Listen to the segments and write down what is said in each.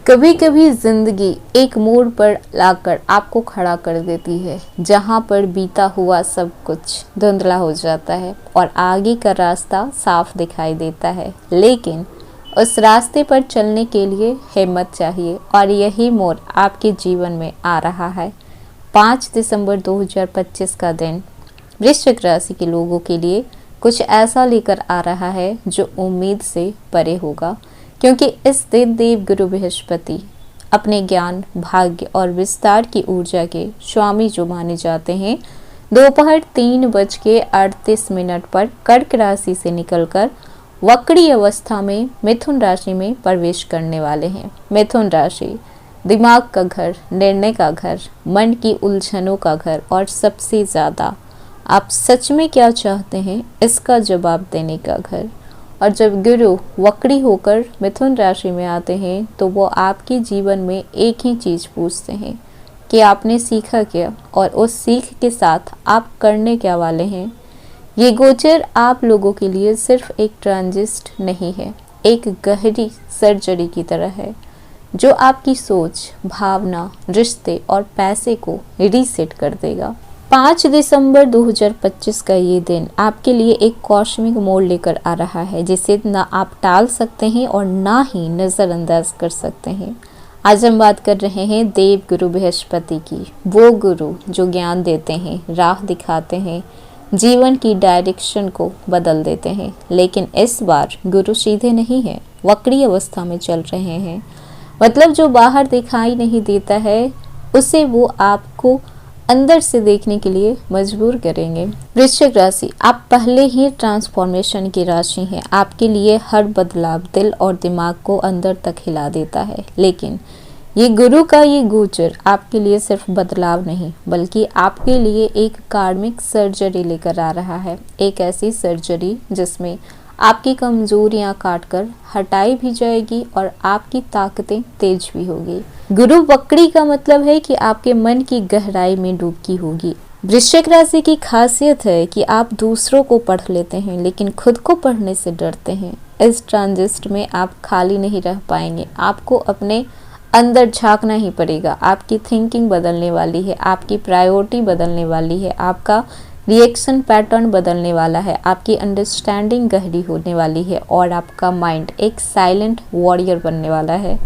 कभी कभी जिंदगी एक मोड़ पर लाकर आपको खड़ा कर देती है, जहां पर बीता हुआ सब कुछ धुंधला हो जाता है और आगे का रास्ता साफ दिखाई देता है। लेकिन उस रास्ते पर चलने के लिए हिम्मत चाहिए और यही मोड़ आपके जीवन में आ रहा है। 5 दिसंबर 2025 का दिन वृश्चिक राशि के लोगों के लिए कुछ ऐसा लेकर आ रहा है जो उम्मीद से परे होगा, क्योंकि इस दिन देव गुरु बृहस्पति अपने ज्ञान, भाग्य और विस्तार की ऊर्जा के स्वामी जो माने जाते हैं, दोपहर 3:38 पर कर्क राशि से निकलकर वक्री अवस्था में मिथुन राशि में प्रवेश करने वाले हैं। मिथुन राशि दिमाग का घर, निर्णय का घर, मन की उलझनों का घर और सबसे ज़्यादा आप सच में क्या चाहते हैं इसका जवाब देने का घर। और जब गुरु वक्री होकर मिथुन राशि में आते हैं तो वो आपके जीवन में एक ही चीज़ पूछते हैं कि आपने सीखा क्या और उस सीख के साथ आप करने क्या वाले हैं। ये गोचर आप लोगों के लिए सिर्फ एक ट्रांजिस्ट नहीं है, एक गहरी सर्जरी की तरह है जो आपकी सोच, भावना, रिश्ते और पैसे को रीसेट कर देगा। 5 दिसंबर 2025 का ये दिन आपके लिए एक कॉस्मिक मोड़ लेकर आ रहा है, जिसे ना आप टाल सकते हैं और ना ही नज़रअंदाज कर सकते हैं। आज हम बात कर रहे हैं देव गुरु बृहस्पति की, वो गुरु जो ज्ञान देते हैं, राह दिखाते हैं, जीवन की डायरेक्शन को बदल देते हैं। लेकिन इस बार गुरु सीधे नहीं है, वक्री अवस्था में चल रहे हैं। मतलब जो बाहर दिखाई नहीं देता है उसे वो आपको अंदर से देखने के लिए मजबूर करेंगे। वृश्चिक राशि, आप पहले ही ट्रांसफॉर्मेशन की राशि हैं। आपके लिए हर बदलाव दिल और दिमाग को अंदर तक हिला देता है। लेकिन ये गुरु का ये गोचर आपके लिए सिर्फ बदलाव नहीं, बल्कि आपके लिए एक कार्मिक सर्जरी लेकर आ रहा है। एक ऐसी सर्जरी जिसमें आपकी कमजोरियां काटकर हटाई भी जाएगी और आपकी ताकतें तेज भी होगी। गुरु वक्री का मतलब है कि आपके मन की गहराई में डुबकी होगी। वृश्चिक राशि की खासियत है कि आप दूसरों को पढ़ लेते हैं लेकिन खुद को पढ़ने से डरते हैं। इस ट्रांजिस्ट में आप खाली नहीं रह पाएंगे, आपको अपने अंदर झांकना ही पड़ेगा। आपकी थिंकिंग बदलने वाली है, आपकी प्रायोरिटी बदलने वाली है, आपका रिएक्शन पैटर्न बदलने वाला है, आपकी अंडरस्टैंडिंग गहरी होने वाली है और आपका माइंड एक साइलेंट वॉरियर बनने वाला है।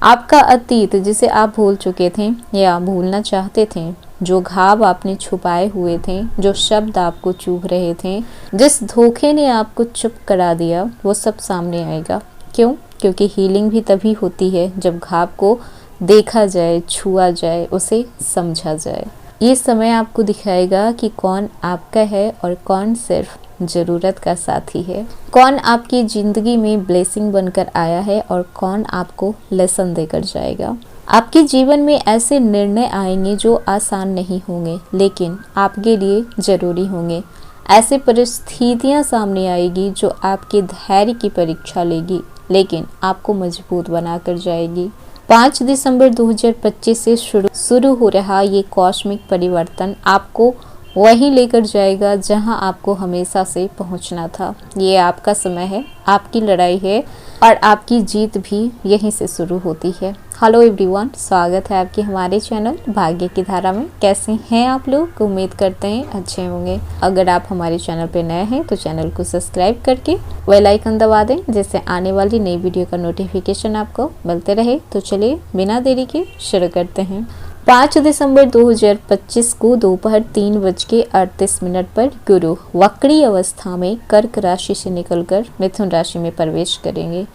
आपका अतीत जिसे आप भूल चुके थे या भूलना चाहते थे, जो घाव आपने छुपाए हुए थे, जो शब्द आपको चुभ रहे थे, जिस धोखे ने आपको चुप करा दिया, वो सब सामने आएगा। क्यों? क्योंकि हीलिंग भी तभी होती है जब घाव को देखा जाए, छुआ जाए, उसे समझा जाए। ये समय आपको दिखाएगा कि कौन आपका है और कौन सिर्फ ज़रूरत का साथी है, कौन आपकी ज़िंदगी में ब्लेसिंग बनकर आया है और कौन आपको लेसन देकर जाएगा। आपके जीवन में ऐसे निर्णय आएंगे जो आसान नहीं होंगे लेकिन आपके लिए ज़रूरी होंगे। ऐसे परिस्थितियाँ सामने आएगी जो आपके धैर्य की परीक्षा लेगी लेकिन आपको मजबूत बनाकर जाएगी। 5 दिसंबर 2025 से शुरू हो रहा ये कॉस्मिक परिवर्तन आपको वहीं लेकर जाएगा जहां आपको हमेशा से पहुंचना था। ये आपका समय है, आपकी लड़ाई है और आपकी जीत भी यहीं से शुरू होती है। हेलो एवरीवन, स्वागत है आपके हमारे चैनल भाग्य की धारा में। कैसे हैं आप लोग? उम्मीद करते हैं अच्छे होंगे। अगर आप हमारे चैनल पे नए हैं तो चैनल को सब्सक्राइब करके बेल आइकन दबा दें, जिससे आने वाली नई वीडियो का नोटिफिकेशन आपको मिलते रहे। तो चलिए बिना देरी के शुरू करते हैं। 5 दिसंबर 2025 को दोपहर 3:38 पर गुरु वक्री अवस्था में कर्क राशि से निकलकर मिथुन राशि में प्रवेश करेंगे।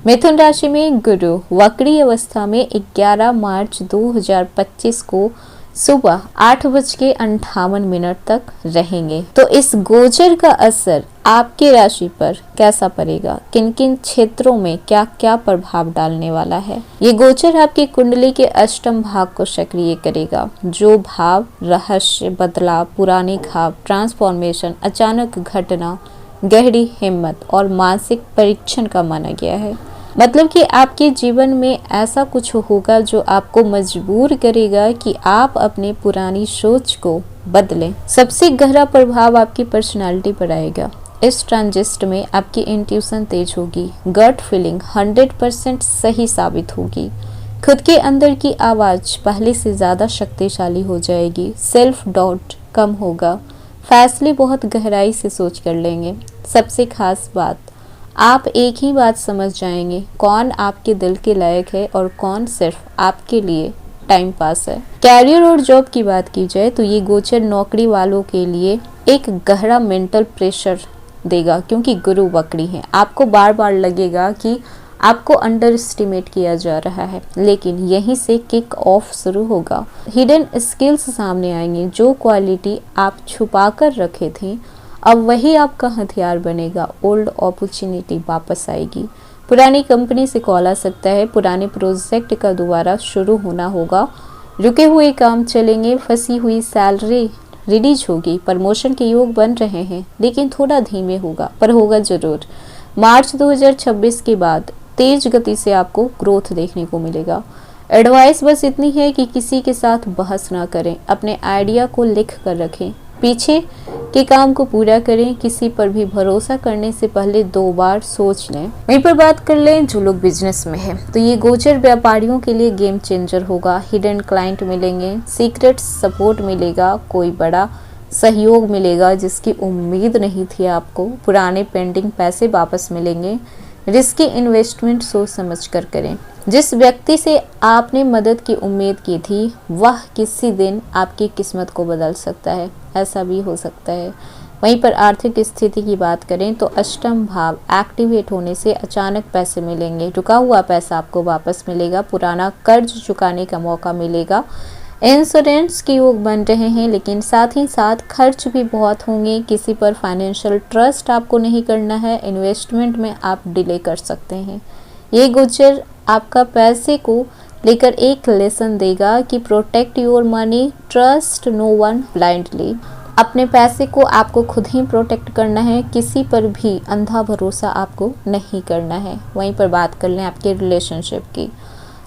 मिथुन राशि में गुरु वक्री अवस्था में 11 मार्च 2025 को सुबह 8:58 तक रहेंगे। तो इस गोचर का असर आपकी राशि पर कैसा पड़ेगा, किन किन क्षेत्रों में क्या क्या प्रभाव डालने वाला है। ये गोचर आपकी कुंडली के अष्टम भाग को सक्रिय करेगा। जो भाव रहस्य, बदलाव, पुराने घाव, ट्रांसफॉर्मेशन, अचानक घटना, गहरी हिम्मत और मानसिक परीक्षण का माना गया है। मतलब कि आपके जीवन में ऐसा कुछ होगा जो आपको मजबूर करेगा कि आप अपने पुरानी सोच को बदलें। सबसे गहरा प्रभाव आपकी पर्सनालिटी पर आएगा। इस ट्रांजिस्ट में आपकी इंट्यूशन तेज होगी, गट फीलिंग 100% सही साबित होगी। खुद के अंदर की आवाज़ पहले से ज़्यादा शक्तिशाली हो जाएगी, सेल्फ डाउट कम होगा, फैसले बहुत गहराई से सोच कर लेंगे। सबसे खास बात, आप एक ही बात समझ जाएंगे, कौन आपके दिल के लायक है और कौन सिर्फ आपके लिए टाइम पास है। कैरियर और जॉब की बात की जाए तो ये गोचर नौकरी वालों के लिए एक गहरा मेंटल प्रेशर देगा, क्योंकि गुरु वक्री है। आपको बार बार लगेगा कि आपको अंडर एस्टिमेट किया जा रहा है, लेकिन यहीं से किक ऑफ शुरू होगा। हिडन स्किल्स सामने आएंगे, जो क्वालिटी आप छुपा कर रखे थे अब वही आपका हथियार बनेगा। ओल्ड अपॉर्चुनिटी वापस आएगी, पुरानी कंपनी से कॉल आ सकता है, पुराने प्रोजेक्ट का दोबारा शुरू होना होगा, रुके हुए काम चलेंगे, फंसी हुई सैलरी रिलीज होगी, प्रमोशन के योग बन रहे हैं, लेकिन थोड़ा धीमे होगा पर होगा जरूर। मार्च 2026 के बाद तेज गति से आपको ग्रोथ देखने को मिलेगा। एडवाइस बस इतनी है कि किसी के साथ बहस ना करें, अपने आइडिया को लिख कर रखें, पीछे के काम को पूरा करें, किसी पर भी भरोसा करने से पहले 2 बार सोच लें। वहीं पर बात कर लें जो लोग बिजनेस में हैं, तो ये गोचर व्यापारियों के लिए गेम चेंजर होगा। हिडन क्लाइंट मिलेंगे, सीक्रेट सपोर्ट मिलेगा, कोई बड़ा सहयोग मिलेगा जिसकी उम्मीद नहीं थी आपको, पुराने पेंडिंग पैसे वापस मिलेंगे। रिस्की इन्वेस्टमेंट सोच समझ कर करें। जिस व्यक्ति से आपने मदद की उम्मीद की थी वह किसी दिन आपकी किस्मत को बदल सकता है, ऐसा भी हो सकता है। वहीं पर आर्थिक स्थिति की बात करें तो अष्टम भाव एक्टिवेट होने से अचानक पैसे मिलेंगे, रुका हुआ पैसा आपको वापस मिलेगा, पुराना कर्ज चुकाने का मौका मिलेगा। इंश्योरेंस के योग बन रहे हैं, लेकिन साथ ही साथ खर्च भी बहुत होंगे। किसी पर फाइनेंशियल ट्रस्ट आपको नहीं करना है, इन्वेस्टमेंट में आप डिले कर सकते हैं। ये गोचर आपका पैसे को लेकर एक लेसन देगा कि protect your money, trust no one blindly. अपने पैसे को आपको खुद ही प्रोटेक्ट करना है, किसी पर भी अंधा भरोसा आपको नहीं करना है। वहीं पर बात कर लें आपके रिलेशनशिप की,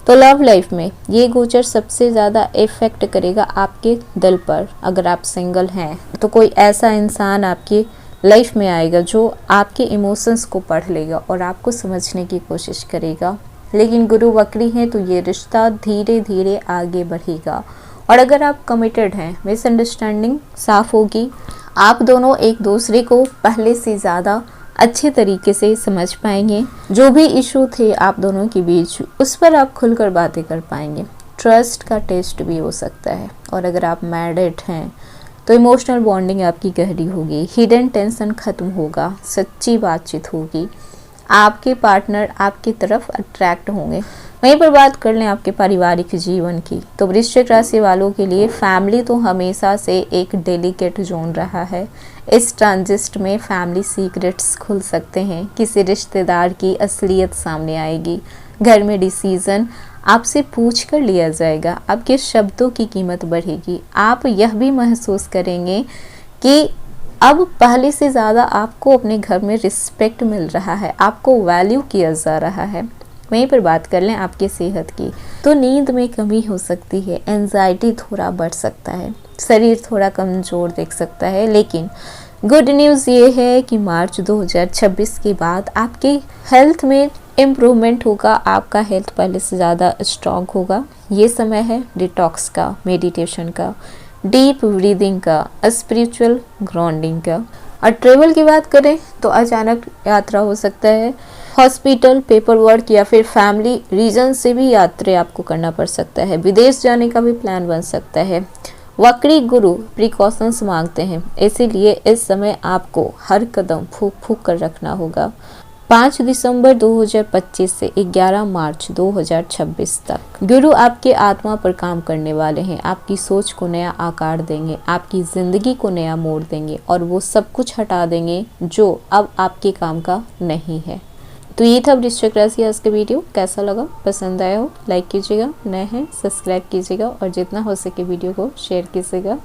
तो लव लाइफ में ये गोचर सबसे ज़्यादा इफेक्ट करेगा आपके दिल पर। अगर आप सिंगल हैं तो कोई ऐसा इंसान आपकी लाइफ में आएगा जो आपके इमोशंस को पढ़ लेगा और आपको समझने की कोशिश करेगा, लेकिन गुरु वक्री है तो ये रिश्ता धीरे धीरे आगे बढ़ेगा। और अगर आप कमिटेड हैं, मिसअंडरस्टैंडिंग साफ होगी, आप दोनों एक दूसरे को पहले से ज़्यादा अच्छे तरीके से समझ पाएंगे। जो भी इशू थे आप दोनों के बीच उस पर आप खुलकर बातें कर पाएंगे। ट्रस्ट का टेस्ट भी हो सकता है। और अगर आप मैरिड हैं तो इमोशनल बॉन्डिंग आपकी गहरी होगी, हिडन टेंशन खत्म होगा, सच्ची बातचीत होगी, आपके पार्टनर आपकी तरफ अट्रैक्ट होंगे। वहीं पर बात कर लें आपके पारिवारिक जीवन की, तो वृश्चिक राशि वालों के लिए फैमिली तो हमेशा से एक डेलिकेट जोन रहा है। इस ट्रांजिस्ट में फैमिली सीक्रेट्स खुल सकते हैं, किसी रिश्तेदार की असलियत सामने आएगी, घर में डिसीजन आपसे पूछ कर लिया जाएगा, आपके शब्दों की कीमत बढ़ेगी। आप यह भी महसूस करेंगे कि अब पहले से ज़्यादा आपको अपने घर में रिस्पेक्ट मिल रहा है, आपको वैल्यू किया जा रहा है। वहीं पर बात कर लें आपकी सेहत की, तो नींद में कमी हो सकती है, एंजाइटी थोड़ा बढ़ सकता है, शरीर थोड़ा कमज़ोर दिख सकता है। लेकिन गुड न्यूज़ ये है कि मार्च 2026 के बाद आपकी हेल्थ में इम्प्रूवमेंट होगा, आपका हेल्थ पहले से ज़्यादा स्ट्रॉन्ग होगा। ये समय है डिटॉक्स का, मेडिटेशन का, डीप ब्रीदिंग का, स्पिरिचुअल ग्राउंडिंग का। और ट्रेवल की बात करें तो अचानक यात्रा हो सकता है, हॉस्पिटल, पेपर वर्क या फिर फैमिली रीजन से भी यात्रा आपको करना पड़ सकता है, विदेश जाने का भी प्लान बन सकता है। वक्री गुरु प्रिकॉशंस मांगते हैं, इसीलिए इस समय आपको हर कदम फूक फूक कर रखना होगा। 5 दिसंबर 2025 से 11 मार्च 2026 तक गुरु आपके आत्मा पर काम करने वाले हैं, आपकी सोच को नया आकार देंगे, आपकी ज़िंदगी को नया मोड़ देंगे और वो सब कुछ हटा देंगे जो अब आपके काम का नहीं है। तो ये था वृश्चिक राशि आज का वीडियो। कैसा लगा, पसंद आया हो लाइक कीजिएगा, नए हैं सब्सक्राइब कीजिएगा और जितना हो सके वीडियो को शेयर कीजिएगा।